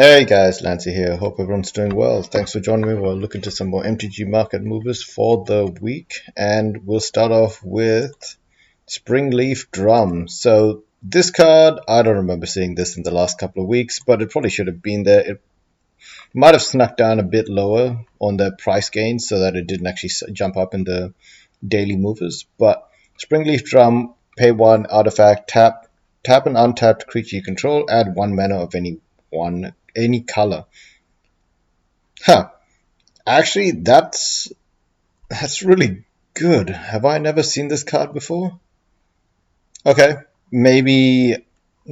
Hey guys, Lancy here. Hope everyone's doing well. Thanks for joining me. We'll look into some more MTG market movers for the week, and we'll start off with Springleaf Drum. So this card, I don't remember seeing this in the last couple of weeks, but it probably should have been there. It might have snuck down a bit lower on the price gains so that it didn't actually jump up in the daily movers. But Springleaf Drum, pay one artifact, tap an untapped creature you control, add one mana of any color. Huh. Actually, that's really good. Have I never seen this card before? Okay, maybe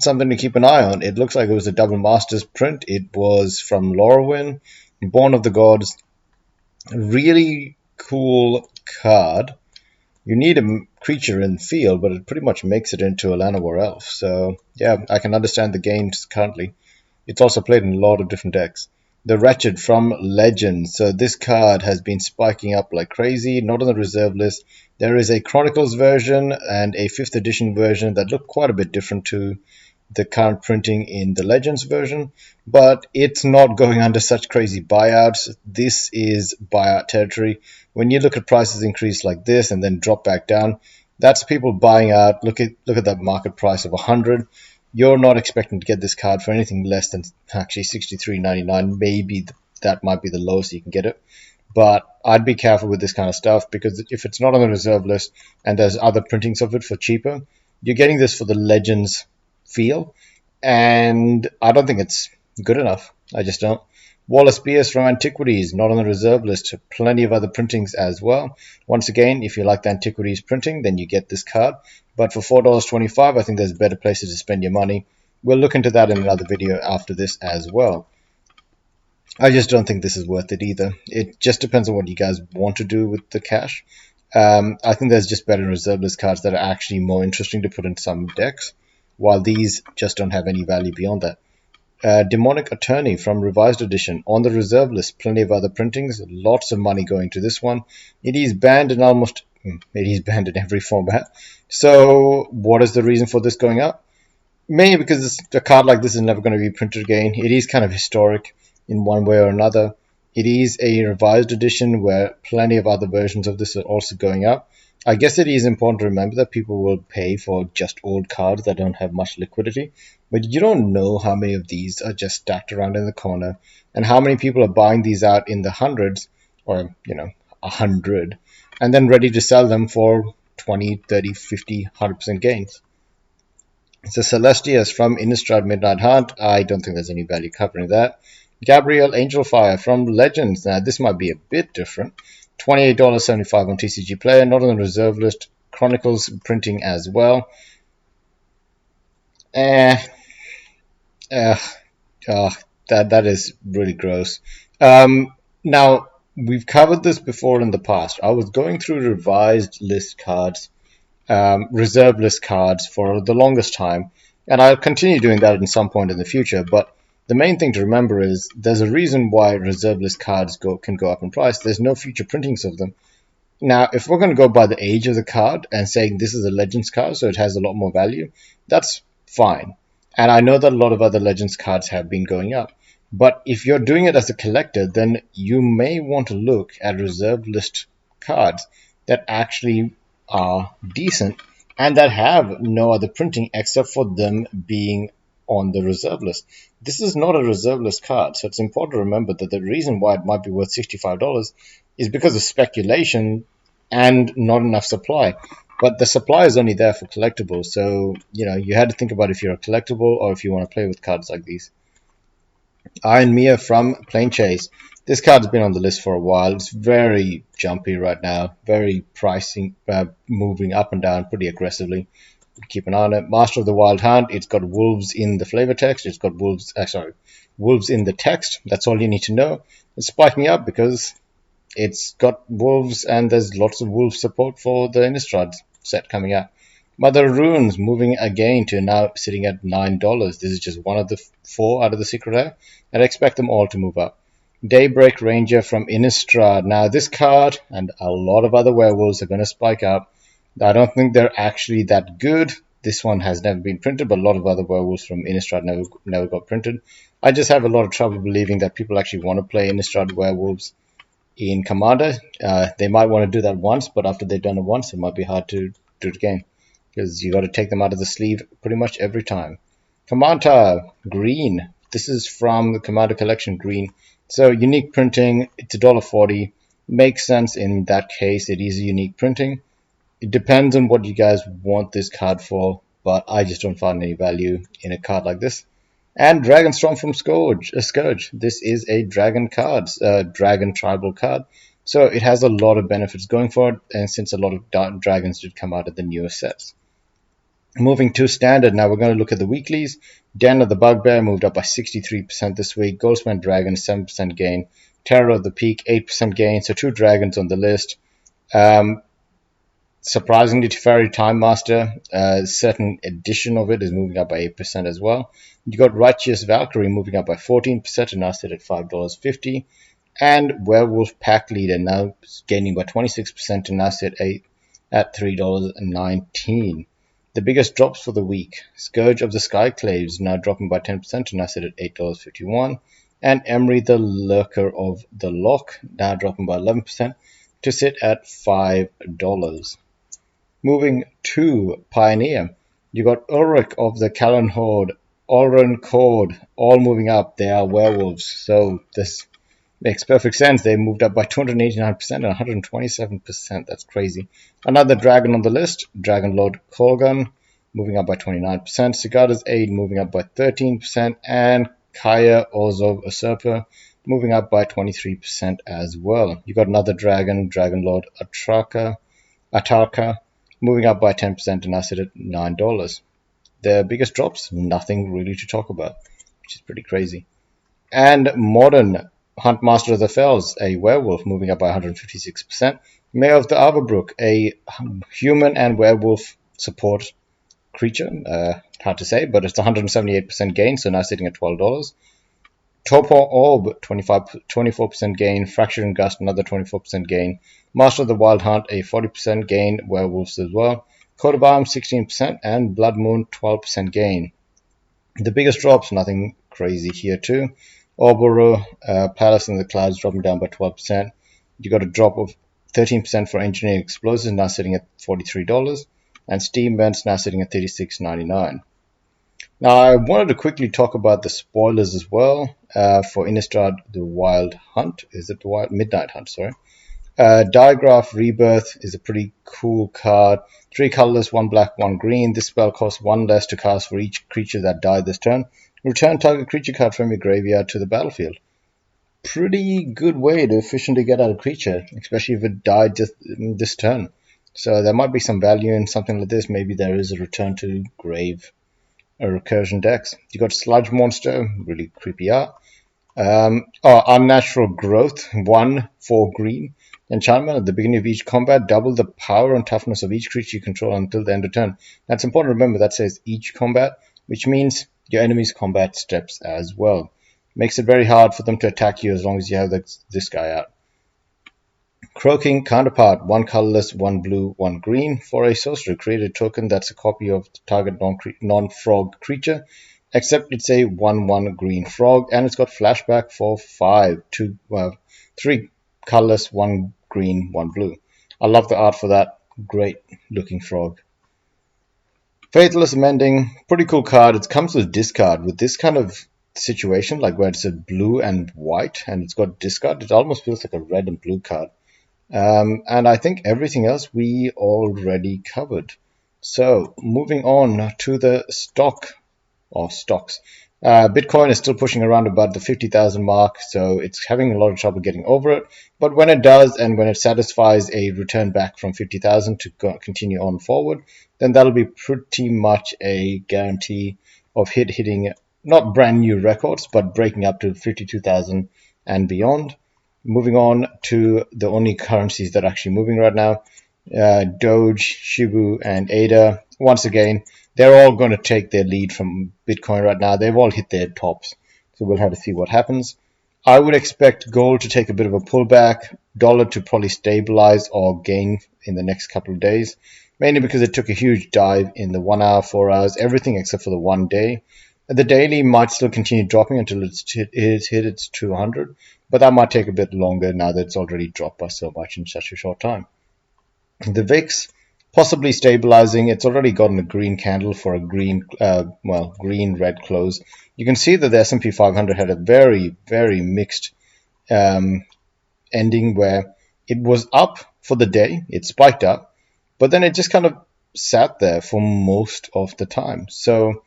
something to keep an eye on. It looks like it was a double masters print. It was from Lorwyn, Born of the Gods. Really cool card. You need a creature in field, but it pretty much makes it into a Llanowar Elf. So yeah, I can understand the gains currently. It's also played in a lot of different decks. The Wretched from Legends. So this card has been spiking up like crazy, not on the reserve list. There is a Chronicles version and a 5th edition version that look quite a bit different to the current printing in the Legends version, but it's not going under such crazy buyouts. This is buyout territory. When you look at prices increase like this and then drop back down, that's people buying out. Look at that market price of 100. You're not expecting to get this card for anything less than actually 63.99. Maybe that might be the lowest you can get it. But I'd be careful with this kind of stuff because if it's not on the reserve list and there's other printings of it for cheaper, you're getting this for the Legends feel, and I don't think it's good enough. I just don't. Wallace Beers from Antiquities, not on the reserve list. Plenty of other printings as well. Once again, if you like the Antiquities printing, then you get this card. But for $4.25, I think there's better places to spend your money. We'll look into that in another video after this as well. I just don't think this is worth it either. It just depends on what you guys want to do with the cash. I think there's just better reserve list cards that are actually more interesting to put in some decks, while these just don't have any value beyond that. Demonic Attorney from Revised Edition on the reserve list. Plenty of other printings. Lots of money going to this one. It is banned in every format. So what is the reason for this going up? Mainly because a card like this is never going to be printed again. It is kind of historic in one way or another. It is a revised edition where plenty of other versions of this are also going up. I guess it is important to remember that people will pay for just old cards that don't have much liquidity, but you don't know how many of these are just stacked around in the corner and how many people are buying these out in the hundreds or, 100 and then ready to sell them for 20, 30, 50, 100% gains. So Celestius from Innistrad Midnight Hunt. I don't think there's any value covering that. Gabriel Angelfire from Legends. Now, this might be a bit different. $28.75 on TCG Player, not on the reserve list. Chronicles printing as well. That is really gross. Now, we've covered this before in the past. I was going through revised list cards, reserve list cards for the longest time, and I'll continue doing that at some point in the future, but the main thing to remember is there's a reason why reserve list cards can go up in price. There's no future printings of them. Now, if we're going to go by the age of the card and saying this is a Legends card, so it has a lot more value, that's fine. And I know that a lot of other Legends cards have been going up. But if you're doing it as a collector, then you may want to look at reserve list cards that actually are decent and that have no other printing except for them being on the reserve list. This is not a reserve list card, so it's important to remember that the reason why it might be worth $65 is because of speculation and not enough supply. But the supply is only there for collectibles, so you had to think about if you're a collectible or if you want to play with cards like these. Iron Mia from Plane Chase. This card's been on the list for a while. It's very jumpy right now, very moving up and down pretty aggressively. Keep an eye on it. Master of the Wild Hunt. It's got wolves in the flavor text. It's got wolves in the text. That's all you need to know. It's spiking up because it's got wolves and there's lots of wolf support for the Innistrad set coming out. Mother of Runes moving again to now sitting at $9. This is just one of the 4 out of the secret rare. I'd expect them all to move up. Daybreak Ranger from Innistrad. Now this card and a lot of other werewolves are going to spike up. I don't think they're actually that good. This one has never been printed, but a lot of other werewolves from Innistrad never got printed. I just have a lot of trouble believing that people actually want to play Innistrad Werewolves in Commander. They might want to do that once, but after they've done it once, it might be hard to do it again because you got to take them out of the sleeve pretty much every time. Commander Green. This is from the Commander Collection Green. So unique printing. It's $1.40. Makes sense in that case. It is unique printing. It depends on what you guys want this card for, but I just don't find any value in a card like this. And Dragonstorm from Scourge. This is a dragon card, dragon tribal card. So it has a lot of benefits going for it, and since a lot of dragons did come out of the newer sets. Moving to standard, now we're going to look at the weeklies. Den of the Bugbear moved up by 63% this week. Goldspan Dragon, 7% gain. Terror of the Peak, 8% gain. So 2 dragons on the list. Surprisingly, Teferi Time Master, a certain edition of it is moving up by 8% as well. You got Righteous Valkyrie moving up by 14% and now sit at $5.50. And Werewolf Pack Leader now gaining by 26% and now sit at $3.19. The biggest drops for the week. Scourge of the Skyclaves now dropping by 10% and now sit at $8.51. And Emery the Lurker of the Loch now dropping by 11% to sit at $5. Moving to Pioneer, you got Ulrich of the Callan Horde, Oren Cord, all moving up. They are werewolves, so this makes perfect sense. They moved up by 289% and 127%. That's crazy. Another dragon on the list, Dragon Lord Kolgan, moving up by 29%. Cigada's Aid moving up by 13%, and Kaya Ozov Usurper moving up by 23% as well. You got another dragon, Dragon Lord Atarka, moving up by 10% and now sit at $9. The biggest drops, nothing really to talk about, which is pretty crazy. And Modern Huntmaster of the Fells, a werewolf, moving up by 156%. Mayor of the Averbrook, a human and werewolf support creature. Hard to say, but it's 178% gain, so now sitting at $12. Torpor Orb, 24% gain. Fracturing Gust, another 24% gain. Master of the Wild Hunt, a 40% gain. Werewolves as well. Coat of Arms, 16%. And Blood Moon, 12% gain. The biggest drops, nothing crazy here too. Orboro, Palace in the Clouds, dropping down by 12%. You got a drop of 13% for Engineering Explosives, now sitting at $43. And Steam Vents, now sitting at $36.99. Now, I wanted to quickly talk about the spoilers as well for Innistrad the Wild Hunt. Is it the Midnight Hunt? Sorry. Diagraph Rebirth is a pretty cool card. 3 colorless, 1 black, 1 green. This spell costs 1 less to cast for each creature that died this turn. Return target creature card from your graveyard to the battlefield. Pretty good way to efficiently get out a creature, especially if it died just this turn. So there might be some value in something like this. Maybe there is a return to grave a recursion decks. You got Sludge Monster, really creepy art. Unnatural Growth, 1 for green. Enchantment at the beginning of each combat, double the power and toughness of each creature you control until the end of turn. That's important to remember, that says each combat, which means your enemy's combat steps as well. Makes it very hard for them to attack you as long as you have this guy out. Croaking Counterpart, 1 colorless, 1 blue, 1 green. For a sorcerer, create a token that's a copy of the target non-frog creature, except it's a 1/1 green frog, and it's got flashback for 3 colorless, 1 green, 1 blue. I love the art for that. Great looking frog. Faithless Mending, pretty cool card. It comes with discard. With this kind of situation, like where it's a blue and white and it's got discard, it almost feels like a red and blue card. And I think everything else we already covered. So moving on to the stocks. Bitcoin is still pushing around about the 50,000 mark, so it's having a lot of trouble getting over it. But when it does, and when it satisfies a return back from 50,000 to continue on forward, then that'll be pretty much a guarantee of hitting not brand new records, but breaking up to 52,000 and beyond. Moving on to the only currencies that are actually moving right now, Doge, Shibu, and ADA. Once again, they're all going to take their lead from Bitcoin right now. They've all hit their tops, so we'll have to see what happens. I would expect gold to take a bit of a pullback, dollar to probably stabilize or gain in the next couple of days, mainly because it took a huge dive in the 1 hour, 4 hours, everything except for the 1 day. The daily might still continue dropping until it's hit its 200, but that might take a bit longer now that it's already dropped by so much in such a short time. The VIX possibly stabilizing. It's already gotten a green candle for a green red close. You can see that the S&P 500 had a very mixed um, ending where it was up for the day, it spiked up, but then it just kind of sat there for most of the time. So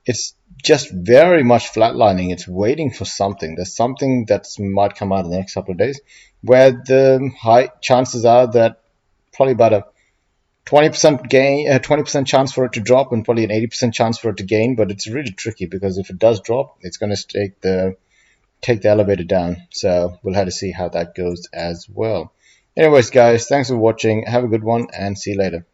it's just very much flatlining. It's waiting for something. There's something that might come out in the next couple of days where the high chances are that probably about a 20% gain, 20% chance for it to drop, and probably an 80% chance for it to gain. But it's really tricky because if it does drop, it's going to take the elevator down. So we'll have to see how that goes as well. Anyways, guys, thanks for watching. Have a good one, and see you later.